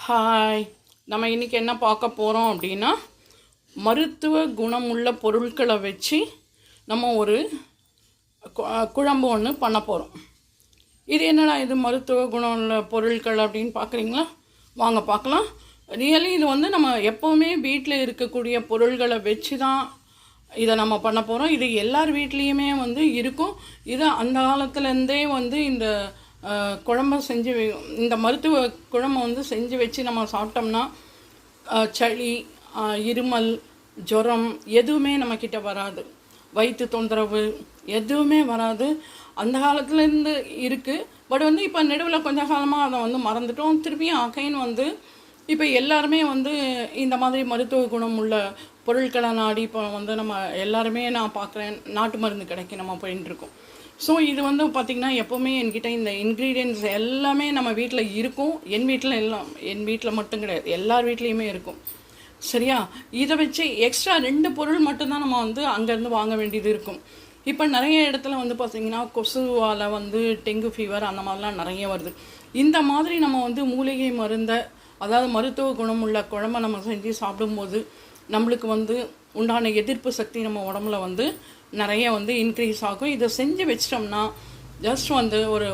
Hi, நம்ம இன்றைக்கி என்ன பார்க்க போகிறோம் அப்படின்னா, மருத்துவ குணமுள்ள பொருட்களை வச்சு நம்ம ஒரு குழம்பு ஒன்று பண்ண போகிறோம். இது என்னடா இது மருத்துவ குணம் உள்ள பொருட்கள் அப்படின்னு பார்க்குறீங்களா? வாங்க பார்க்கலாம். ரியலி இது வந்து நம்ம எப்போவுமே வீட்டில் இருக்கக்கூடிய பொருள்களை வச்சு தான் இதை நம்ம பண்ண போகிறோம். இது எல்லார் வீட்லேயுமே வந்து இருக்கும். இது அந்த காலத்துலேருந்தே வந்து இந்த குழம்பை செஞ்சு இந்த மருத்துவ குழம்பை வந்து செஞ்சு வச்சு நம்ம சாப்பிட்டோம்னா சளி, இருமல், ஜுரம் எதுவுமே நம்மக்கிட்ட வராது. வயிற்று தொந்தரவு எதுவுமே வராது. அந்த காலத்துலேருந்து இருக்குது. பட் வந்து இப்போ நடுவில் கொஞ்ச காலமாக அதை வந்து மறந்துட்டோம். திருப்பியும் அகைன் வந்து இப்போ எல்லாருமே வந்து இந்த மாதிரி மருத்துவ குணம் உள்ள பொருட்களை நாடி இப்போ வந்து நம்ம எல்லாருமே நான் பார்க்குறேன் நாட்டு மருந்து கடைக்கு நம்ம போயின்ட்டுருக்கோம். ஸோ இது வந்து பார்த்திங்கன்னா எப்போவுமே என்கிட்ட இந்த இன்க்ரீடியன்ட்ஸ் எல்லாமே நம்ம வீட்டில் இருக்கும். என் வீட்டில் மட்டும் கிடையாது, எல்லார் வீட்லேயுமே இருக்கும். சரியா? இதை வச்சு எக்ஸ்ட்ரா 2 பொருள் மட்டும்தான் நம்ம வந்து அங்கேருந்து வாங்க வேண்டியது இருக்கும். இப்போ நிறைய இடத்துல வந்து பார்த்திங்கன்னா கொசுவால் வந்து டெங்கு ஃபீவர் அந்த மாதிரிலாம் நிறைய வருது. இந்த மாதிரி நம்ம வந்து மூலிகை மருந்தை, அதாவது மருத்துவ குணம் உள்ள குழம்பை நம்ம செஞ்சு சாப்பிடும்போது நம்மளுக்கு வந்து உண்டான எதிர்ப்பு சக்தி நம்ம உடம்புல வந்து நிறைய வந்து இன்க்ரீஸ் ஆகும். இதை செஞ்சு வச்சிட்டோம்னா ஜஸ்ட் வந்து ஒரு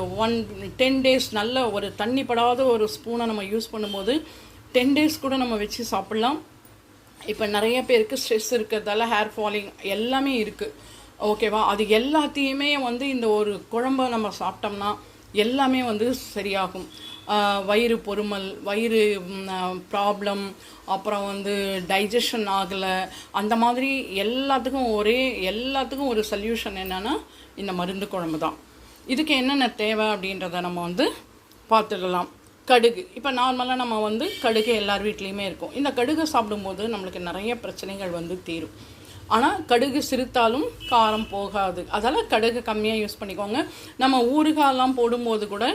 10 days நல்ல ஒரு தண்ணி படாத ஒரு ஸ்பூனை நம்ம யூஸ் பண்ணும்போது 10 days கூட நம்ம வச்சு சாப்பிட்லாம். இப்போ நிறைய பேருக்கு ஸ்ட்ரெஸ் இருக்கிறதால ஹேர் ஃபாலிங் எல்லாமே இருக்குது. ஓகேவா? அது எல்லாத்தையுமே வந்து இந்த ஒரு குழம்பை நம்ம சாப்பிட்டோம்னா எல்லாமே வந்து சரியாகும். வயிறு பொறுமல், வயிறு ப்ராப்ளம், அப்புறம் வந்து டைஜஷன் ஆகலை, அந்த மாதிரி எல்லாத்துக்கும் ஒரு சொல்யூஷன் என்னென்னா இந்த மருந்து குழம்பு தான். இதுக்கு என்னென்ன தேவை அப்படின்றத நம்ம வந்து பார்த்துடலாம். கடுகு. இப்போ நார்மலாக நம்ம வந்து கடுகு எல்லார் வீட்லேயுமே இருக்கும். இந்த கடுகு சாப்பிடும்போது நம்மளுக்கு நிறைய பிரச்சனைகள் வந்து தீரும். ஆனால் கடுகு சிறுத்தாலும் காரம் போகாது. அதெல்லாம் கடுகு கம்மியாக யூஸ் பண்ணிக்கோங்க. நம்ம ஊறுகாயெல்லாம் போடும்போது கூட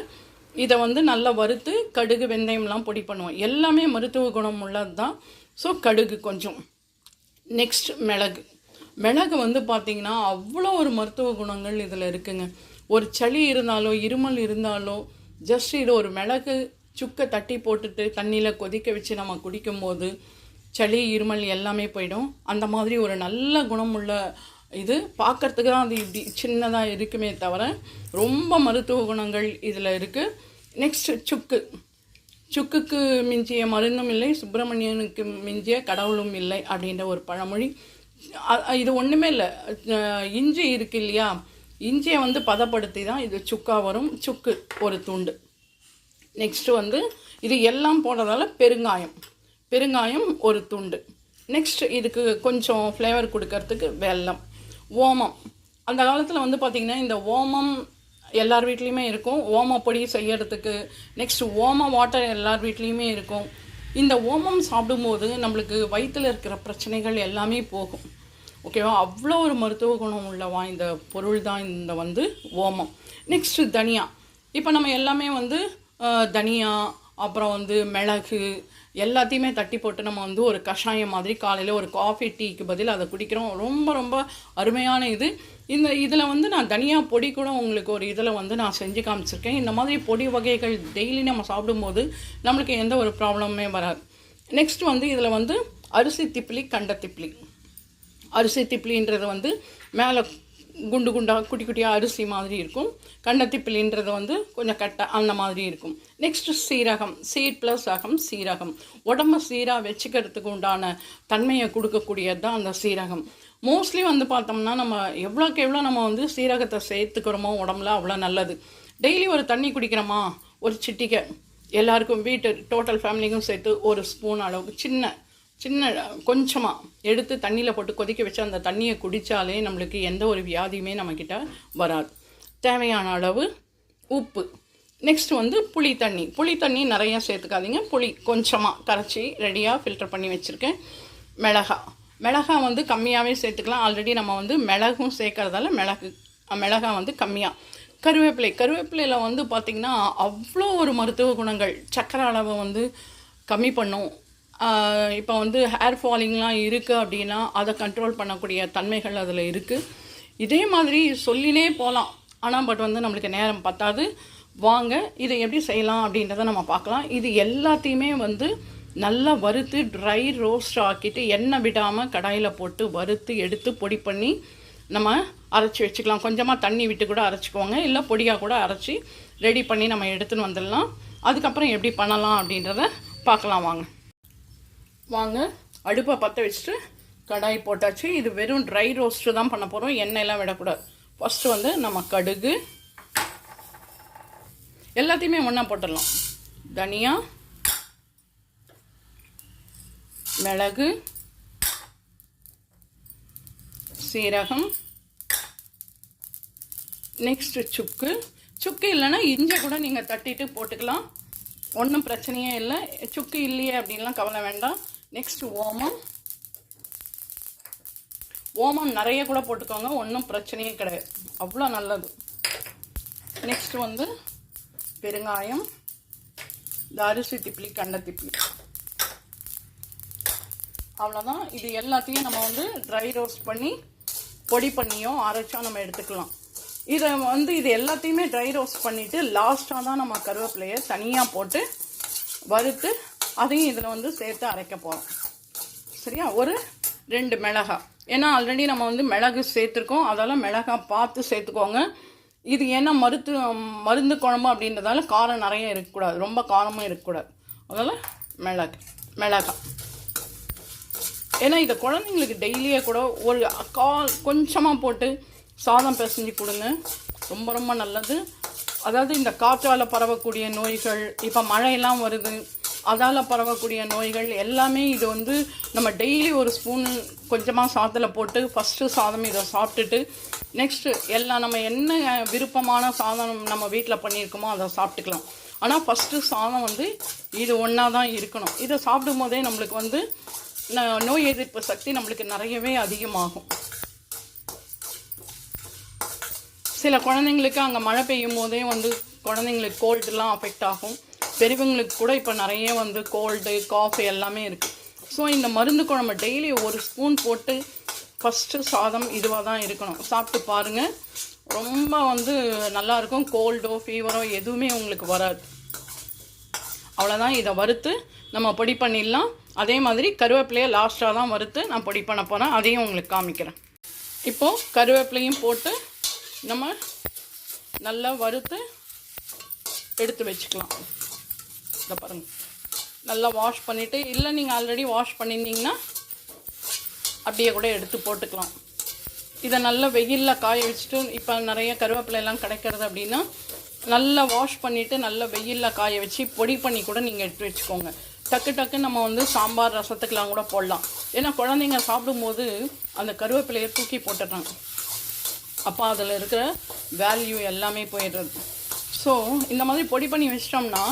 இதை வந்து நல்லா வறுத்து கடுகு வெந்தயம்லாம் பொடி பண்ணுவோம். எல்லாமே மருத்துவ குணம் உள்ளது தான். ஸோ கடுகு கொஞ்சம். நெக்ஸ்ட் மிளகு வந்து பார்த்திங்கன்னா அவ்வளோ ஒரு மருத்துவ குணங்கள் இதில் இருக்குங்க. ஒரு சளி இருந்தாலோ இருமல் இருந்தாலோ ஜஸ்ட் இது ஒரு மிளகு சுக்கை தட்டி போட்டுட்டு தண்ணியில் கொதிக்க வச்சு நம்ம குடிக்கும்போது சளி, இருமல் எல்லாமே போயிடும். அந்த மாதிரி ஒரு நல்ல குணமுள்ள இது. பார்க்குறதுக்கு தான் அது இப்படி சின்னதாக இருக்குமே தவிர ரொம்ப மருத்துவ குணங்கள் இதில் இருக்குது. நெக்ஸ்ட் சுக்குக்கு மிஞ்சிய மருந்தும் இல்லை, சுப்பிரமணியனுக்கு மிஞ்சிய கடவுளும் இல்லை அப்படின்ற ஒரு பழமொழி. இது ஒன்றுமே இல்லை. இஞ்சி இருக்குது இல்லையா, இஞ்சியை வந்து பதப்படுத்தி தான் இது சுக்கா வரும். சுக்கு ஒரு துண்டு. நெக்ஸ்ட்டு வந்து இது எல்லாம் போடுறதால பெருங்காயம் ஒரு துண்டு. நெக்ஸ்ட் இதுக்கு கொஞ்சம் ஃப்ளேவர் கொடுக்கறதுக்கு வெல்லம். ஓமம். அந்த காலத்தில் வந்து பார்த்திங்கன்னா இந்த ஓமம் எல்லார் வீட்லேயுமே இருக்கும். ஓமப்பொடி செய்யறதுக்கு. நெக்ஸ்ட் ஓம வாட்டர் எல்லார் வீட்லேயுமே இருக்கும். இந்த ஓமம் சாப்பிடும்போது நம்மளுக்கு வயிற்றில் இருக்கிற பிரச்சனைகள் எல்லாமே போகும். ஓகேவா? அவ்வளோ ஒரு மருத்துவ குணம் உள்ளவா இந்த பொருள் தான் இந்த வந்து ஓமம். நெக்ஸ்ட்டு தனியா. இப்போ நம்ம எல்லாமே வந்து தனியா, அப்புறம் வந்து மிளகு எல்லாத்தையுமே தட்டி போட்டு நம்ம வந்து ஒரு கஷாயம் மாதிரி காலையில் ஒரு காஃபி டீக்கு பதில் அதை குடிக்கிறோம். ரொம்ப ரொம்ப அருமையான இது. இதில் வந்து நான் தனியா பொடி கூட உங்களுக்கு ஒரு இதில் வந்து நான் செஞ்சு காமிச்சிருக்கேன். இந்த மாதிரி பொடி வகைகள் டெய்லி நம்ம சாப்பிடும்போது நம்மளுக்கு எந்த ஒரு ப்ராப்ளமே வராது. நெக்ஸ்ட் வந்து இதில் வந்து அரிசி திப்பிலி, கண்ட திப்பிலி. அரிசி திப்பிலின்றது வந்து மேலே குண்டு குண்டாக குட்டி குட்டியாக அரிசி மாதிரி இருக்கும். கண்டத்திப்பிலின்றது வந்து கொஞ்சம் கட்டை அந்த மாதிரி இருக்கும். நெக்ஸ்ட்டு சீரகம். சீட் ப்ளஸ் அகம் சீரகம். உடம்பு சீராக வச்சுக்கிறதுக்கு உண்டான தன்மையை கொடுக்கக்கூடியது தான் அந்த சீரகம். மோஸ்ட்லி வந்து பார்த்தோம்னா நம்ம எவ்வளோக்கு எவ்வளோ நம்ம வந்து சீரகத்தை சேர்த்துக்கிறோமோ உடம்புல அவ்வளோ நல்லது. டெய்லி ஒரு தண்ணி குடிக்கிறோமா, ஒரு சிட்டிகை எல்லாருக்கும் வீட்டு டோட்டல் ஃபேமிலிக்கும் சேர்த்து ஒரு ஸ்பூன் அளவுக்கு சின்ன கொஞ்சமாக எடுத்து தண்ணியில் போட்டு கொதிக்க வச்சு அந்த தண்ணியை குடித்தாலே நம்மளுக்கு எந்த ஒரு வியாதியுமே நம்மக்கிட்ட வராது. தேவையான அளவு உப்பு. நெக்ஸ்ட் வந்து புளி தண்ணி நிறையா சேர்த்துக்காதீங்க. புளி கொஞ்சமாக கரைச்சி ரெடியாக ஃபில்டர் பண்ணி வச்சுருக்கேன். மிளகா வந்து கம்மியாகவே சேர்த்துக்கலாம். ஆல்ரெடி நம்ம வந்து மிளகும் சேர்க்கறதால மிளகா வந்து கம்மியாக. கருவேப்பிலையில் வந்து பார்த்திங்கன்னா அவ்வளோ ஒரு மருத்துவ குணங்கள். சர்க்கரை அளவை வந்து கம்மி பண்ணும். இப்போ வந்து ஹேர் ஃபாலிங்லாம் இருக்குது அப்படின்னா அதை கண்ட்ரோல் பண்ணக்கூடிய தன்மைகள் அதில் இருக்குது. இதே மாதிரி சொல்லினே போகலாம். ஆனால் பட் வந்து நம்மளுக்கு நேரம் பத்தாது. வாங்க இதை எப்படி செய்யலாம் அப்படின்றத நம்ம பார்க்கலாம். இது எல்லாத்தையுமே வந்து நல்லா வறுத்து ட்ரை ரோஸ்ட் ஆக்கிட்டு எண்ணெய் விடாமல் கடாயில் போட்டு வறுத்து எடுத்து பொடி பண்ணி நம்ம அரைச்சி வச்சுக்கலாம். கொஞ்சமாக தண்ணி விட்டு கூட அரைச்சிக்குவாங்க, இல்லை பொடியாக கூட அரைச்சி ரெடி பண்ணி நம்ம எடுத்துன்னு வந்துடலாம். அதுக்கப்புறம் எப்படி பண்ணலாம் அப்படின்றத பார்க்கலாம். வாங்க அடுப்பை பற்ற வச்சுட்டு கடாய் போட்டாச்சு. இது வெறும் ட்ரை ரோஸ்ட்டு தான் பண்ண போகிறோம், எண்ணெயெல்லாம் விடக்கூடாது. ஃபஸ்ட்டு வந்து நம்ம கடுகு எல்லாத்தையுமே ஒன்றா போட்டுடலாம். தனியா, மிளகு, சீரகம், நெக்ஸ்ட்டு சுக்கு இல்லைன்னா இஞ்சி கூட நீங்கள் தட்டிட்டு போட்டுக்கலாம், ஒன்றும் பிரச்சனையே இல்லை. சுக்கு இல்லையே அப்படின்லாம் கவலை வேண்டாம். நெக்ஸ்ட்டு ஓமம் நிறைய கூட போட்டுக்கோங்க, ஒன்றும் பிரச்சனையே கிடையாது, அவ்வளோ நல்லது. நெக்ஸ்ட் வந்து பெருங்காயம், இந்த அரிசி திப்ளி கண்ட திப்ளி, அவ்வளோதான். இது எல்லாத்தையும் நம்ம வந்து ட்ரை ரோஸ்ட் பண்ணி பொடி பண்ணியோ அரைச்சோ நம்ம எடுத்துக்கலாம். இது எல்லாத்தையுமே ட்ரை ரோஸ்ட் பண்ணிவிட்டு லாஸ்ட்டாக தான் நம்ம கருவேப்பிலையை தனியாக போட்டு வறுத்து அதையும் இதில் வந்து சேர்த்து அரைக்க போகிறோம். சரியா? ஒரு 2 மிளகாய், ஏன்னா ஆல்ரெடி நம்ம வந்து மிளகு சேர்த்துருக்கோம், அதெல்லாம் மிளகாய் பார்த்து சேர்த்துக்கோங்க. இது ஏன்னா மருந்து குழம்பு அப்படின்றதால காரம் நிறைய இருக்கக்கூடாது, ரொம்ப காரமும் இருக்கக்கூடாது, அதனால் மிளகாய். ஏன்னா இதை குழந்தைங்களுக்கு டெய்லியே கூட ஒரு கொஞ்சமாக போட்டு சாதம் பிசைஞ்சு கொடுங்க, ரொம்ப ரொம்ப நல்லது. அதாவது இந்த காற்றால் பரவக்கூடிய நோய்கள், இப்போ மழையெல்லாம் வருது, அதால் பரவக்கூடிய நோய்கள் எல்லாமே இது வந்து நம்ம டெய்லி ஒரு ஸ்பூன் கொஞ்சமாக சாதத்தில் போட்டு ஃபஸ்ட்டு சாதம் இதை சாப்பிட்டுட்டு நெக்ஸ்ட்டு எல்லாம் நம்ம என்ன விருப்பமான சாதம் நம்ம வீட்டில் பண்ணியிருக்கோமோ அதை சாப்பிட்டுக்கலாம். ஆனால் ஃபஸ்ட்டு சாதம் வந்து இது ஒன்றா தான் இருக்கணும். இதை சாப்பிடும் போதே நம்மளுக்கு வந்து நோய் எதிர்ப்பு சக்தி நம்மளுக்கு நிறையவே அதிகமாகும். சில குழந்தைங்களுக்கு அங்கே மழை பெய்யும் போதே வந்து குழந்தைங்களுக்கு கோல்டுலாம் அஃபெக்ட் ஆகும். பெரியவங்களுக்கு கூட இப்போ நிறைய வந்து கோல்டு காஃபி எல்லாமே இருக்குது. ஸோ இந்த மருந்து குழம்பு டெய்லி ஒரு ஸ்பூன் போட்டு ஃபஸ்ட்டு சாதம் இதுவாக தான் இருக்கணும். சாப்பிட்டு பாருங்கள், ரொம்ப வந்து நல்லாயிருக்கும். கோல்டோ ஃபீவரோ எதுவுமே உங்களுக்கு வராது. அவ்வளோதான். இதை வறுத்து நம்ம பொடி பண்ணிடலாம். அதே மாதிரி கருவேப்பிலையை லாஸ்ட்டாக தான் வறுத்து நான் பொடி பண்ண போகிறேன், அதையும் உங்களுக்கு காமிக்கிறேன். இப்போது கருவேப்பிலையும் போட்டு நம்ம நல்லா வறுத்து எடுத்து வச்சுக்கலாம். இதை பாருங்கள், நல்லா வாஷ் பண்ணிவிட்டு, இல்லை நீங்கள் ஆல்ரெடி வாஷ் பண்ணியிருந்தீங்கன்னா அப்படியே கூட எடுத்து போட்டுக்கலாம். இதை நல்லா வெயிலில் காய வச்சுட்டு, இப்போ நிறைய கருவேப்பிலையெல்லாம் கிடைக்கிறது அப்படின்னா நல்லா வாஷ் பண்ணிவிட்டு நல்லா வெயிலில் காய வச்சு பொடி பண்ணி கூட நீங்கள் எடுத்து வச்சுக்கோங்க. டக்கு நம்ம வந்து சாம்பார் ரசத்துக்கெலாம் கூட போடலாம். ஏன்னா குழந்தைங்க சாப்பிடும்போது அந்த கருவேப்பிலையை தூக்கி போட்டுடுறாங்க, அப்போ அதில் இருக்கிற வேல்யூ எல்லாமே போயிடுறது. ஸோ இந்த மாதிரி பொடி பண்ணி வச்சிட்டோம்னா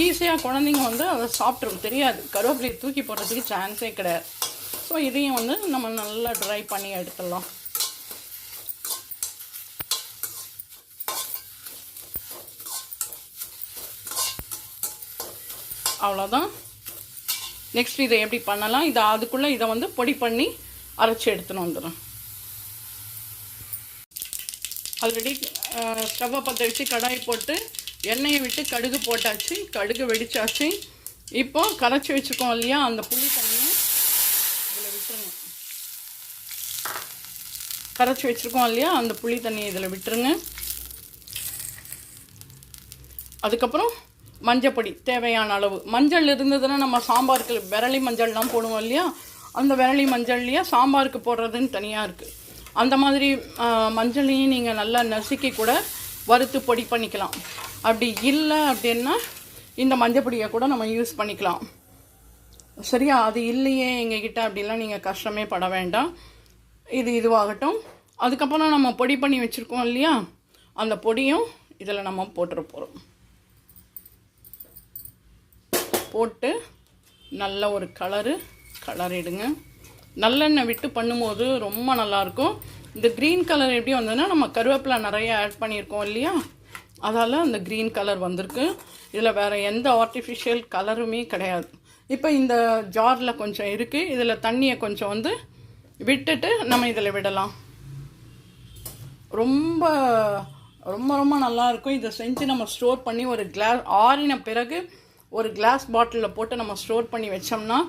ஈஸியாக குழந்தைங்க வந்து அதை சாப்பிட்ரும், தெரியாது, கருவேப்பிலையை தூக்கி போடுறதுக்கு சான்ஸே கிடையாது. ஸோ இதையும் வந்து நம்ம நல்லா ட்ரை பண்ணி எடுத்துடலாம். அவ்வளோதான். நெக்ஸ்ட் இதை எப்படி பண்ணலாம், அதுக்குள்ளே இதை வந்து பொடி பண்ணி அரைச்சி எடுத்துன்னு வந்துடும். ஆல்ரெடி ஸ்டவ்வை பற்ற வச்சு கடாய் போட்டு எண்ணெயை விட்டு கடுகு போட்டாச்சு, கடுகு வெடிச்சாச்சு. இப்போ கரைச்சி வச்சுருக்கோம் இல்லையா அந்த புளி தண்ணியை இதில் விட்டுருங்க. கரைச்சி வச்சுருக்கோம் இல்லையா அந்த புளி தண்ணியை இதில் விட்டுருங்க. அதுக்கப்புறம் மஞ்சப்பொடி தேவையான அளவு. மஞ்சள் இருந்ததுன்னா நம்ம சாம்பாருக்கு விரலி மஞ்சள்லாம் போடுவோம் இல்லையா, அந்த விரலி மஞ்சள்லையே சாம்பாருக்கு போடுறதுன்னு தனியாக இருக்குது. அந்த மாதிரி மஞ்சளையும் நீங்கள் நல்லா நசுக்கி கூட வறுத்து பொடி பண்ணிக்கலாம். அப்படி இல்லை அப்படின்னா இந்த மஞ்சப்பொடியை கூட நம்ம யூஸ் பண்ணிக்கலாம். சரியா? அது இல்லையே எங்ககிட்ட அப்படின்லாம் நீங்கள் கஷ்டமே பட வேண்டாம். இதுவாகட்டும். அதுக்கப்புறம் நம்ம பொடி பண்ணி வச்சுருக்கோம் இல்லையா அந்த பொடியும் இதில் நம்ம போட்டுற போகிறோம். போட்டு நல்ல ஒரு கலரிடுங்க. நல்லெண்ணெய் விட்டு பண்ணும்போது ரொம்ப நல்லாயிருக்கும். இந்த க்ரீன் கலர் எப்படி வந்ததுன்னா நம்ம கருவேப்பிலை நிறைய ஆட் பண்ணியிருக்கோம் இல்லையா, அதால் அந்த க்ரீன் கலர் வந்திருக்கு. இதில் வேறு எந்த ஆர்டிஃபிஷியல் கலருமே கிடையாது. இப்போ இந்த ஜாரில் கொஞ்சம் இருக்குது, இதில் தண்ணியை கொஞ்சம் வந்து விட்டுட்டு நம்ம இதில் விடலாம். ரொம்ப ரொம்ப ரொம்ப நல்லாயிருக்கும். இதை செஞ்சு நம்ம ஸ்டோர் பண்ணி ஒரு கிளாஸ் ஆறின பிறகு ஒரு கிளாஸ் பாட்டிலில் போட்டு நம்ம ஸ்டோர் பண்ணி வச்சோம்னா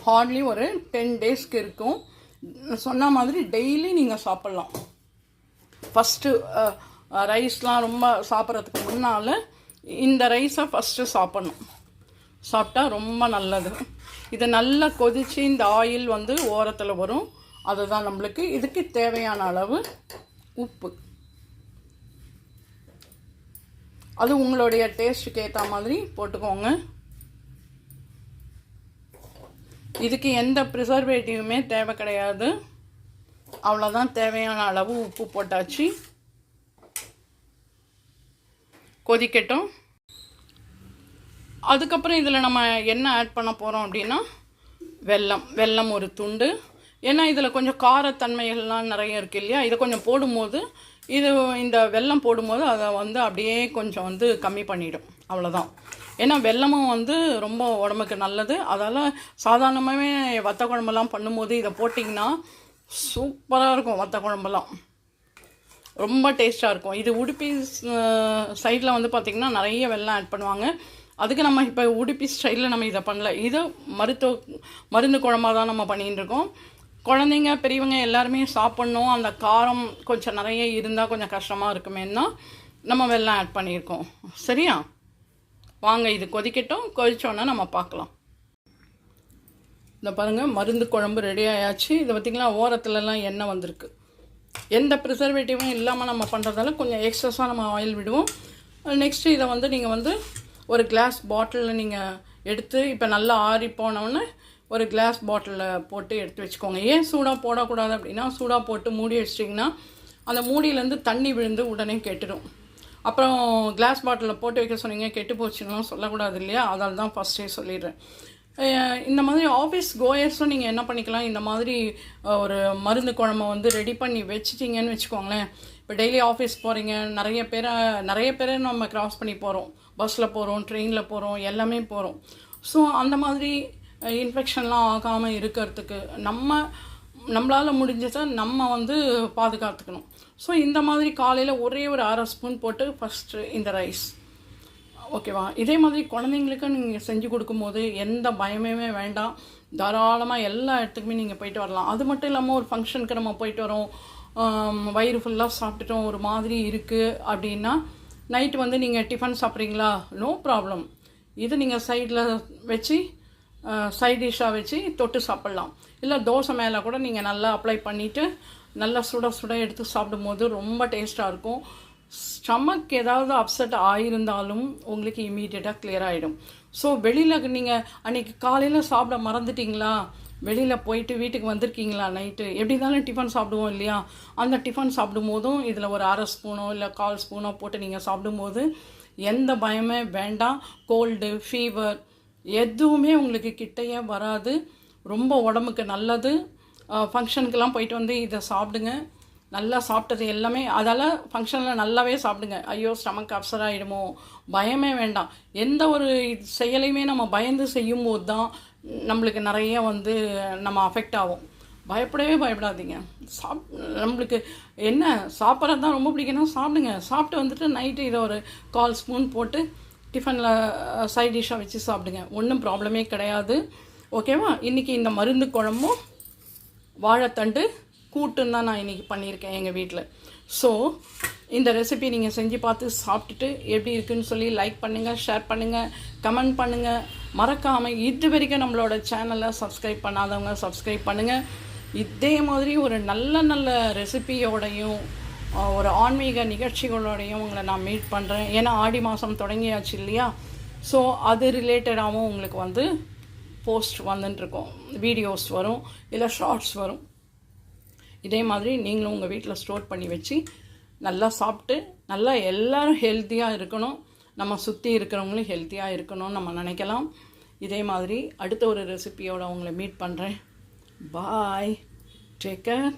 ஹார்ட்லி ஒரு 10 டேஸ்க்கு இருக்கும். சொன்ன மாதிரி டெய்லி நீங்கள் சாப்பிட்லாம். ஃபஸ்ட்டு ரைஸ்லாம் ரொம்ப சாப்பிட்றதுக்கு முன்னால் இந்த ரைஸை ஃபஸ்ட்டு சாப்பிட்ணும். சாப்பிட்டா ரொம்ப நல்லது. இது நல்லா கொதித்து இந்த ஆயில் வந்து ஓரத்தில் வரும். அதுதான் நம்மளுக்கு. இதுக்கு தேவையான அளவு உப்பு, அது உங்களுடைய டேஸ்ட்டுக்கு ஏற்ற மாதிரி போட்டுக்கோங்க. இதுக்கு எந்த ப்ரிசர்வேட்டிவுமே தேவை கிடையாது. அவ்வளோதான், தேவையான அளவு உப்பு போட்டாச்சு. கொதிக்கட்டும். அதுக்கப்புறம் இதில் நம்ம என்ன ஆட் பண்ண போகிறோம் அப்படின்னா வெல்லம் ஒரு துண்டு. ஏன்னா இதில் கொஞ்சம் காரத்தன்மைகள்லாம் நிறைய இருக்குது இல்லையா, இதை கொஞ்சம் போடும்போது இந்த வெல்லம் போடும்போது அதை வந்து அப்படியே கொஞ்சம் வந்து கம்மி பண்ணிடும். அவ்வளோதான். ஏன்னா வெல்லமும் வந்து ரொம்ப உடம்புக்கு நல்லது. அதால் சாதாரணமாகவே வத்த குழம்பெல்லாம் பண்ணும்போது இதை போட்டிங்கன்னா சூப்பராக இருக்கும். வத்த குழம்பெல்லாம் ரொம்ப டேஸ்ட்டாக இருக்கும். இது உடுப்பி சைடில் வந்து பார்த்திங்கன்னா நிறைய வெல்லம் ஆட் பண்ணுவாங்க. அதுக்கு நம்ம இப்போ உடுப்பி ஸ்டைலில் நம்ம இதை பண்ணல. இது மருந்து குழம்பாக தான் நம்ம பண்ணிகிட்டு இருக்கோம். குழந்தைங்க பெரியவங்க எல்லாருமே சாப்பிட்ணும். அந்த காரம் கொஞ்சம் நிறைய இருந்தால் கொஞ்சம் கஷ்டமாக இருக்குமேன்னா நம்ம வெல்லம் ஆட் பண்ணியிருக்கோம். சரியா? வாங்க இது கொதிக்கட்டும். கொதிச்சோன்னா நம்ம பார்க்கலாம். இந்த பாருங்கள், மருந்து குழம்பு ரெடி ஆயாச்சு. இதை பார்த்திங்களா, ஓரத்துலலாம் எண்ணெய் வந்திருக்கு. எந்த ப்ரிசர்வேட்டிவும் இல்லாமல் நம்ம பண்ணுறதால கொஞ்சம் எக்ஸஸாக நம்ம ஆயில் விடுவோம். நெக்ஸ்ட்டு இதை வந்து நீங்கள் வந்து ஒரு கிளாஸ் பாட்டிலில் நீங்கள் எடுத்து இப்போ நல்லா ஆறி போனோன்னே ஒரு கிளாஸ் பாட்டிலில் போட்டு எடுத்து வச்சுக்கோங்க. ஏன் சூடாக போடக்கூடாது அப்படின்னா, சூடாக போட்டு மூடி வச்சிட்டிங்கன்னா அந்த மூடியிலேருந்து தண்ணி விழுந்து உடனே கெட்டுடும். அப்புறம் கிளாஸ் பாட்டிலில் போட்டு வைக்க சொன்னீங்க, கெட்டு போச்சுன்னா சொல்லக்கூடாது இல்லையா, அதால் தான் ஃபஸ்ட்டே சொல்லிடுறேன். இந்த மாதிரி ஆஃபீஸ் கோயர்ஸும் நீங்கள் என்ன பண்ணிக்கலாம், இந்த மாதிரி ஒரு மருந்து குழம்பை வந்து ரெடி பண்ணி வச்சுட்டிங்கன்னு வச்சுக்கோங்களேன். இப்போ டெய்லி ஆஃபீஸ் போகிறீங்க, நிறைய பேரை நம்ம கிராஸ் பண்ணி போகிறோம். பஸ்ஸில் போகிறோம், ட்ரெயினில் போகிறோம், எல்லாமே போகிறோம். ஸோ அந்த மாதிரி இன்ஃபெக்ஷன்லாம் ஆகாமல் இருக்கிறதுக்கு நம்மளால் முடிஞ்சதை நம்ம வந்து பாதுகாத்துக்கணும். ஸோ இந்த மாதிரி காலையில் ஒரே ஒரு 1/2 ஸ்பூன் போட்டு ஃபஸ்ட்டு இந்த ரைஸ், ஓகேவா? இதே மாதிரி குழந்தைங்களுக்கு நீங்கள் செஞ்சு கொடுக்கும்போது எந்த பயமே வேண்டாம். தாராளமாக எல்லா இடத்துக்குமே நீங்கள் போயிட்டு வரலாம். அது மட்டும் இல்லாமல் ஒரு ஃபங்க்ஷனுக்கு நம்ம போயிட்டு வரோம், வயிறு ஃபுல்லாக சாப்பிட்டுட்டோம், ஒரு மாதிரி இருக்குது அப்படின்னா நைட்டு வந்து நீங்கள் டிஃபன் சாப்பிட்றீங்களா, நோ ப்ராப்ளம். இது நீங்கள் சைடில் வச்சு சைட் டிஷ்ஷாக வச்சு தொட்டு சாப்பிட்லாம். இல்லை தோசை மேலே கூட நீங்கள் நல்லா அப்ளை பண்ணிவிட்டு நல்லா சுட எடுத்து சாப்பிடும்போது ரொம்ப டேஸ்ட்டாக இருக்கும். ஸ்டமக் ஏதாவது அப்செட் ஆகியிருந்தாலும் உங்களுக்கு இமீடியட்டாக கிளியர் ஆகிடும். ஸோ வெளியில் நீங்கள் அன்றைக்கி காலையில் சாப்பிட மறந்துட்டிங்களா, வெளியில் போயிட்டு வீட்டுக்கு வந்திருக்கீங்களா, நைட்டு எப்படி இருந்தாலும் டிஃபன் சாப்பிடுவோம் இல்லையா, அந்த டிஃபன் சாப்பிடும்போதும் இதில் ஒரு 1/2 ஸ்பூனோ இல்லை 1/4 ஸ்பூனோ போட்டு நீங்கள் சாப்பிடும்போது எந்த பயமே வேண்டாம். கோல்டு, ஃபீவர் எதுவுமே உங்களுக்கு கிட்டையே வராது. ரொம்ப உடம்புக்கு நல்லது. ஃபங்க்ஷனுக்கெல்லாம் போயிட்டு வந்து இதை சாப்பிடுங்க. நல்லா சாப்பிட்டது எல்லாமே, அதால் ஃபங்க்ஷனில் நல்லாவே சாப்பிடுங்க. ஐயோ ஸ்டமக் அப்செட் ஆகிடுமோ, பயமே வேண்டாம். எந்த ஒரு செயலையுமே நம்ம பயந்து செய்யும்போது தான் நம்மளுக்கு நிறைய வந்து நம்ம அஃபெக்ட் ஆகும். பயப்படாதீங்க. நம்மளுக்கு என்ன சாப்பிட்றது தான் ரொம்ப பிடிக்கணும், சாப்பிடுங்க. சாப்பிட்டு வந்துட்டு நைட்டு இதை ஒரு 1/4 ஸ்பூன் போட்டு டிஃபனில் சைட் டிஷ்ஷாக வச்சு சாப்பிடுங்க. ஒன்றும் ப்ராப்ளமே கிடையாது. ஓகேவா? இன்றைக்கி இந்த மருந்து குழம்பும் வாழைத்தண்டு கூட்டுன்னு தான் நான் இன்றைக்கி பண்ணியிருக்கேன் எங்கள் வீட்டில். ஸோ இந்த ரெசிபி நீங்கள் செஞ்சு பார்த்து சாப்பிட்டுட்டு எப்படி இருக்குதுன்னு சொல்லி லைக் பண்ணுங்கள், ஷேர் பண்ணுங்கள், கமெண்ட் பண்ணுங்கள். மறக்காமல் இது வரைக்கும் நம்மளோட சேனலை சப்ஸ்கிரைப் பண்ணாதவங்க சப்ஸ்கிரைப் பண்ணுங்கள். இதே மாதிரி ஒரு நல்ல ரெசிபியோடையும் ஒரு ஆன்மீக நிகழ்ச்சிகளோடையும் உங்களை நான் மீட் பண்ணுறேன். ஏன்னா ஆடி மாதம் தொடங்கியாச்சு இல்லையா, ஸோ அது ரிலேட்டடாகவும் உங்களுக்கு வந்து போஸ்ட் வந்துட்டுருக்கோம், வீடியோஸ் வரும், இல்லை ஷார்ட்ஸ் வரும். இதே மாதிரி நீங்களும் உங்கள் வீட்டில் ஸ்டோர் பண்ணி வச்சு நல்லா சாப்பிட்டு நல்லா எல்லோரும் ஹெல்த்தியாக இருக்கணும். நம்ம சுற்றி இருக்கிறவங்களும் ஹெல்த்தியாக இருக்கணும்னு நம்ம நினைக்கலாம். இதே மாதிரி அடுத்த ஒரு ரெசிபியோடு உங்களை மீட் பண்ணுறேன். பாய், டேக் கேர்.